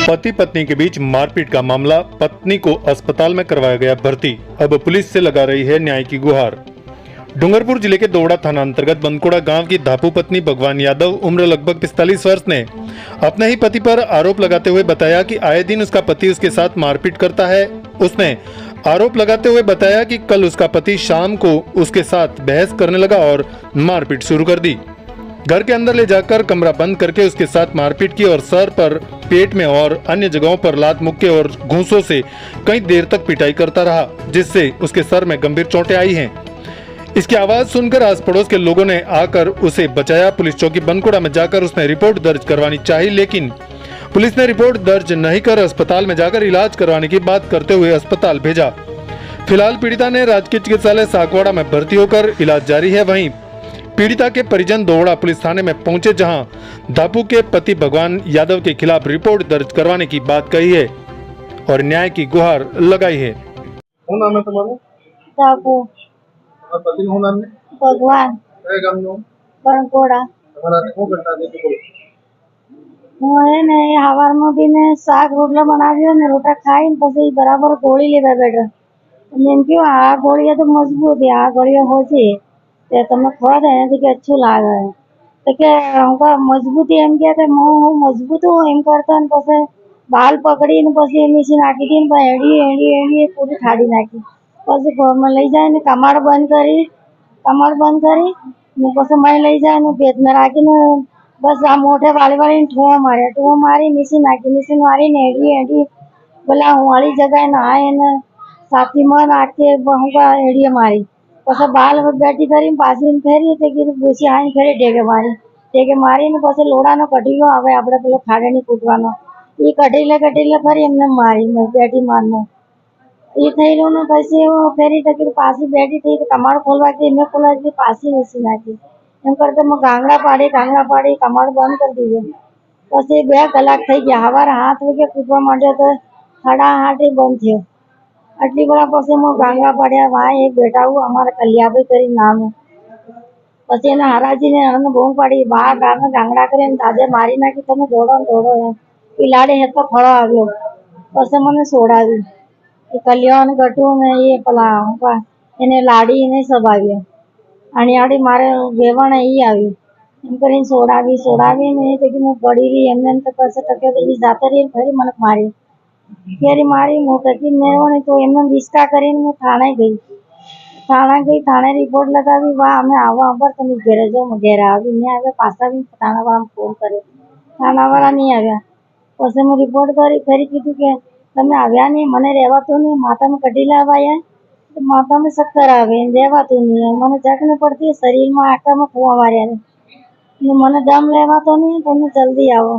पति पत्नी के बीच मारपीट का मामला, पत्नी को अस्पताल में करवाया गया भर्ती। अब पुलिस से लगा रही है न्याय की गुहार। डूंगरपुर जिले के दोवड़ा थाना अंतर्गत बनकोड़ा गांव की धापू पत्नी भगवान यादव उम्र लगभग 45 वर्ष ने अपने ही पति पर आरोप लगाते हुए बताया कि आए दिन उसका पति उसके साथ मारपीट करता है। उसने आरोप लगाते हुए बताया कि कल उसका पति शाम को उसके साथ बहस करने लगा और मारपीट शुरू कर दी। घर के अंदर ले जाकर कमरा बंद करके उसके साथ मारपीट की और सर पर, पेट में और अन्य जगहों पर लात, मुक्के और घूंसों से कई देर तक पिटाई करता रहा, जिससे उसके सर में गंभीर चोटें आई हैं। इसकी आवाज सुनकर आस पड़ोस के लोगों ने आकर उसे बचाया। पुलिस चौकी बनकोड़ा में जाकर उसने रिपोर्ट दर्ज करवानी चाहिए, लेकिन पुलिस ने रिपोर्ट दर्ज नहीं कर अस्पताल में जाकर इलाज करवाने की बात करते हुए अस्पताल भेजा। फिलहाल पीड़िता ने राजकीय चिकित्सालय साकवाड़ा में भर्ती होकर इलाज जारी है। वहीं पीड़िता के परिजन दोवड़ा पुलिस थाने में पहुंचे, जहां धापू के पति भगवान यादव के खिलाफ रिपोर्ट दर्ज करवाने की बात कही है और न्याय की गुहार लगाई है। શું નામ है તમારું? धापू તમારા પતિનું શું નામ છે? भगवान કયા ગામનું? बनकोड़ा। તમારા શું ઘટના થઈ હતી બોલો? હું એને સવારમાં બી ને શાક રોટલા બનાવ્યો ને રોટલા ખાઈને પછી બરાબર ગોળી લેવા બેઠો. એમ કહ્યું આ ગોળીઓ તો મજબૂત છે, આ ગોળીઓ હોજી તે તમે ખો તો એનાથી કે અચ્છું લાગે તો કે હું મજબૂતી એમ કે હું મજબૂત હું એમ કરતો ને પછી બાલ પકડીને પછી નીચે નાખી હતી ને એડી એડી એડી પૂરી ઠાડી નાખી. પછી ઘરમાં લઈ જાય ને કમાડ બંધ કરી ને પછી મેં લઈ જાય ને ભેદમાં રાખીને બસ આ મોઢે વાળી ઠો મારી નીચે મારીને એડી એડી પેલા વાળી જગાએ ના એને છાતીમાં નાખે એડીએ મારી. પછી બાલ બેઠી કરીને પાછી ફેરી તો કીધું ભૂસી આવીને ફેરી ટેકે મારીને પછી લોડાનો કઢીલો આવે આપણે પેલો ખાડેની કૂટવાનો એ કઢીલે ફરી એમને મારી બેઠી મારનો એ થઈ રહ્યું ને પછી ફેરી તો કીધું પાછી બેઠી થઈ કમાડ ખોલવા કે એમને ખોલવા પાછી નીચી નાખી. એમ કરતા મેં ગાંગડા પાડી કમાડ બંધ કરી દીધો. પછી 2 કલાક થઈ ગયા. સવારે 7 વાગે કૂટવા માંડ્યો તો 8:30 બંધ થયો. આટલી બધા પછી હું ગાંગડા પાડ્યા. વાય એક બેટા અમારા કલ્યાભાઈ કરી નામ. પછી એને હરાજીને એને બૂમ પાડી બહાર ગાંગડા કરીને દાદે મારી નાખી તમે દોડો એમ. એ લાડે હેતો ફળો આવ્યો પછી મને છોડાવી. એ કલ્યાણ ગટું ને એ પેલા એને લાડી એને સબ આવ્યો અને આડી મારે વેવાણ એ આવી એમ કરીને છોડાવીને એ તો હું પડી રહી એમને એમ તો પછી ટકે એ જાતે રહી ફરી મને મારી હું ટકી મેળવો તો એમને રિસ્કા કરીને હું થાણે ગઈ. થાણે રિપોર્ટ લગાવી વાહ અમે આવો પર તમે ઘેરે જાઓ. ઘેરે આવી નહીં આવ્યા. પાછા આવીને થાણાવાળાને ફોન કર્યો. થાણાવાળા નહીં આવ્યા. પછી મેં રિપોર્ટ કરી ફરી કીધું કે તમે આવ્યા નહીં, મને રહેવાતું નહીં, માથામાં કઢી લાવાયા તો માથામાં ચક્કર આવે રહેવાતું નહીં, મને જગ નહીં પડતી, શરીરમાં આંખામાં કૂવા માર્યા ને મને દમ લેવાતો નહીં, તમે જલ્દી આવો.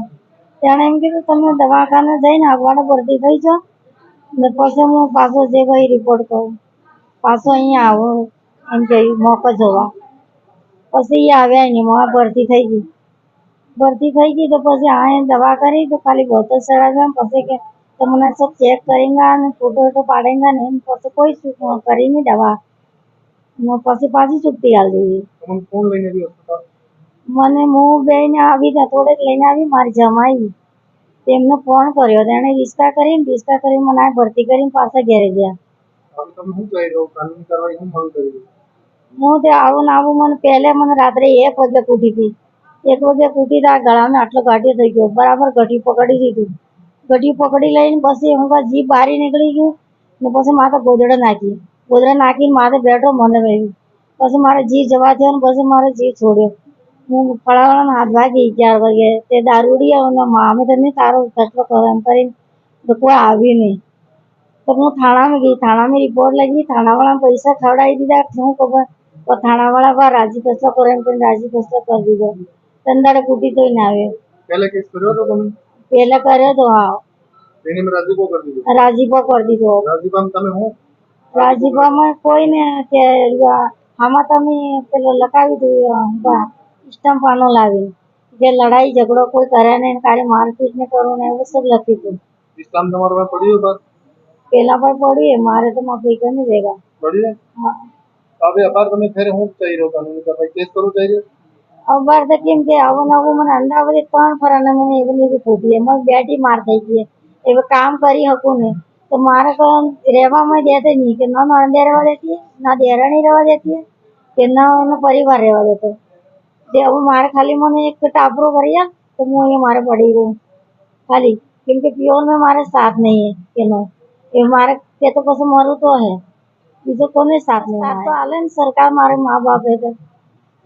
તેણે એમ કીધું તમે દવાખાને જઈને અગવાડે ભરતી થઈ જાઓ ને પછી હું પાછો જે ભાઈ રિપોર્ટ કહું પાછો અહીંયા આવો એમ કહ્યું મોકો જોવા. પછી એ આવ્યા નહીં, મોં ભરતી થઈ ગઈ તો પછી આ દવા કરી તો ખાલી બોતલ ચડાવ્યા. પછી કે તમને સબ ચેક કરેંગા અને ફોટો પાડેંગા ને એમ પછી કોઈ કરીને દવા પછી પાછી છુટ્ટી આલી દીધી. તમને કોણ લઈને આવ્યું હોસ્પિટલ? મને હું બેને આવી થોડેક લઈને આવી મારી જમાઈ તેમને ફોન કર્યો. તેણે રિશ્તા કરીને મને આ ભરતી કરીને પાછા ઘેરે ગયા. હવે તમે શું કહી રહ્યો? કાનૂની કાર્યવાહી શું માંગ કરી રહ્યો? હું તે આવું મને પહેલે મને રાત્રે 1 વાગે કૂટી હતી. 1 વાગે કૂટી તો આ ગળામાં આટલો ઘાટી થઈ ગયો. બરાબર ગઠી પકડી દીધું. ગઠી પકડી લઈને પછી હું જીભ બહાર નીકળી ગયું ને પછી માથે ગોદડા નાખીને માથે બેઠો મને રહ્યું. પછી મારે જીવ જવા થયો ને પછી મારે જીવ છોડ્યો. હું ફળાવાળાના હાથ ભાગી 4 વાગે તે દારૂડી અને મામે તો નહીં તારો ખર્ચો કરો એમ કરીને તો કોઈ આવ્યું નહીં. તો હું થાણામાં ગઈ. થાણામાં રિપોર્ટ લગી. થાણાવાળાને પૈસા ખવડાવી દીધા. શું ખબર તો થાણાવાળા બહાર રાજી ફેસલો કરો એમ કરીને રાજી ફેસલો કરી દીધો. તંદાડે કૂટી તોય ના આવ્યો. પહેલા કેસ કર્યો હતો તમે? પહેલા કર્યો તો હા. તેને મેં રાજીપો કરી દીધો. રાજીપો કરી દીધો. રાજીપામાં તમે હું રાજીપામાં કોઈને કે આમાં તમે પેલો લખાવી દીધું સ્ટમ્પ આનો લાવી જે લડાઈ ઝઘડો કોઈ કરે નહીં, કાલે મારપીટ ને કરું ને એવું સબ લખી હતું. ઇસ્લામ તમારા પાસે પડ્યું બાદ પેલા પર પડ્યું મારે તો માફી કરી દેગા પડ્યું. હા હવે અપાર તમે ફેરે હું ચાહી રહ્યો? કાનૂની કાર્યવાહી કેસ કરવું ચાહી રહ્યો? અબાર તો કેમ કે આવું મને અંદાજ 3 ફરાને મને એવી ખોટી મને બેટી માર થઈ ગઈ. એ કામ કરી શકું ને તો મારે રહેવામાં દેતી નહીં કે ના નણંદે રહેવા દેતી ના દેરાણી રહેવા દેતી કે ના એનો પરિવાર રહેવા દેતો તે હવે મારે ખાલી મને એક ટાપરો કરી આપ તો હું અહીંયા મારે પડી રહું ખાલી કેમ કે પ્યોર में મારે સાથ નહીં है કે નો એ મારે કે તો પછી મરું તો હે બીજો કોને સાથ નહીં સાથ તો હાલે ને સરકાર મારે મા બાપ હે તો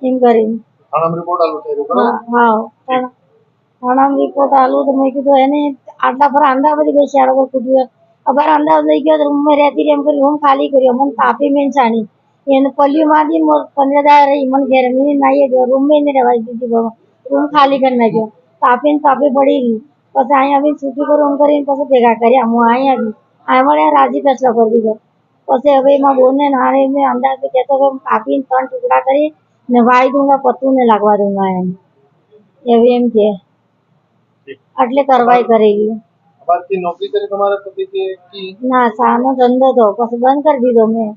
એમ કરીને થાણામાં રિપોર્ટ આલું થઈ રહ્યું બરાબર હા થાણામાં રિપોર્ટ આલું તો મેં કીધું એને આટલા પર અમદાવાદ બેસ્યા લોકો કૂટ્યું અગર અમદાવાદ લઈ ગયો તો રૂમમાં રહેતી રહી એમ કરી રૂમ ખાલી કર્યો મને તાપી મેં છાણી એને પલ્લી મારી 15 રહી મને ઘેર મેં નાઈ ગયો રૂમ में नहीं રહેવાય દીધી બાબા રૂમ ખાલી કરી નાખ્યો તાપી પડી ગઈ પછી અહીંયા આવીને છૂટી પર રૂમ કરીને પછી ભેગા કર્યા હું અહીંયા આવી મળે રાજી ફેસલો કરી દીધો પછી હવે એમાં બોને નારે મેં અમદાવાદ કહેતો કે કાપીને 3 ટુકડા કરી ને વાઈ દૂંગા પત્તું ને લાગવા દૂંગા એમ એવી એમ કે એટલે કરવાઈ કરેલી બાકી નોકરી કરી તમારા પતિ કે ના સાનો ધંધો તો પછી બંધ કરી દીધો મેં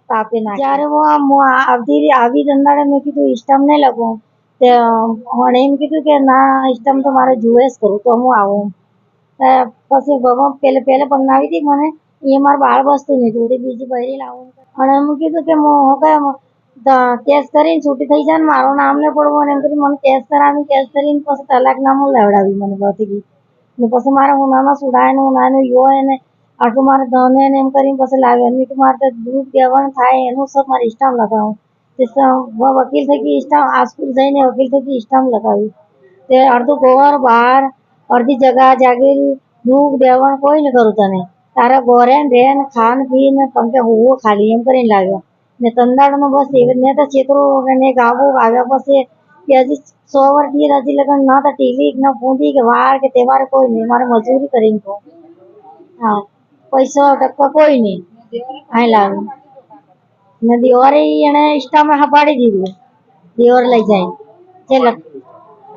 તાપી ના જ્યારે હું આવી ધંધાડે મેં કીધું ઇસ્ટમ નહીં લખું તે મને એમ કીધું કે ના ઇસ્ટમ તો મારે જુએ જ કરું તો હું આવું પછી બાબા પહેલે પણ આવી હતી મને એ મારું બાળ વસ્તુ નહીં હતું બીજી બહેરી લાવું અને એમ કીધું કે હું કેસ કરીને છૂટી થઈ જાય ને મારું નામ ને પડવું અને એમ કરી મને કેસ કરીને પછી તલાકનામું લેવડાવી મને બધી ગઈ ને પછી મારે ઉનામાં સુડાય ઉનાનો યો એને આટલું મારે ધને ને એમ કરીને પછી લાવ્યા મેં મારે તો દૂધ દેવાનું થાય એનું સબ મારે સ્ટામ્પ લગાવું તે વકીલ થકી સ્ટામ્પ આસપુર જઈને વકીલ થકી સ્ટામ્પ લગાવ્યું તે અડધું ઘર બહાર અડધી જગા જાગીરી દૂધ દેવાનું કોઈ ને કરું તને તારા ઘરે રેન ખાન પીન પંખે હોવું ખાલી એમ કરીને લાવ્યા ને તંદાડનો બસ એવી ને તો ચેતરું ને ગાવું આવ્યા પછી કે હજી 100 વર્ષથી હજી લગન ના તો ટીલી ના પૂંધી કે વાર કે તહેવાર કોઈ નહીં મારે મજૂરી કરીને તો હા પૈસા ટકા કોઈ નહીં આ લાવ્યું ને દિવારે એને ઇસ્ટામાં હપાડી દીધું દિવાર લઈ જાય જે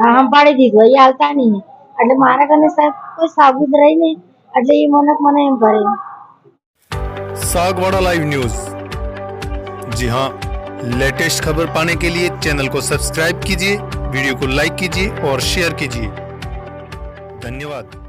હા હંપાડી દીધું એ આવતા નહીં એટલે મારા કને સાહેબ કોઈ સાબુત રહી નહીં એટલે એ મને એમ કરે सागवाड़ा लाइव न्यूज। जी हाँ, लेटेस्ट खबर पाने के लिए चैनल को सब्सक्राइब कीजिए, वीडियो को लाइक कीजिए और शेयर कीजिए। धन्यवाद।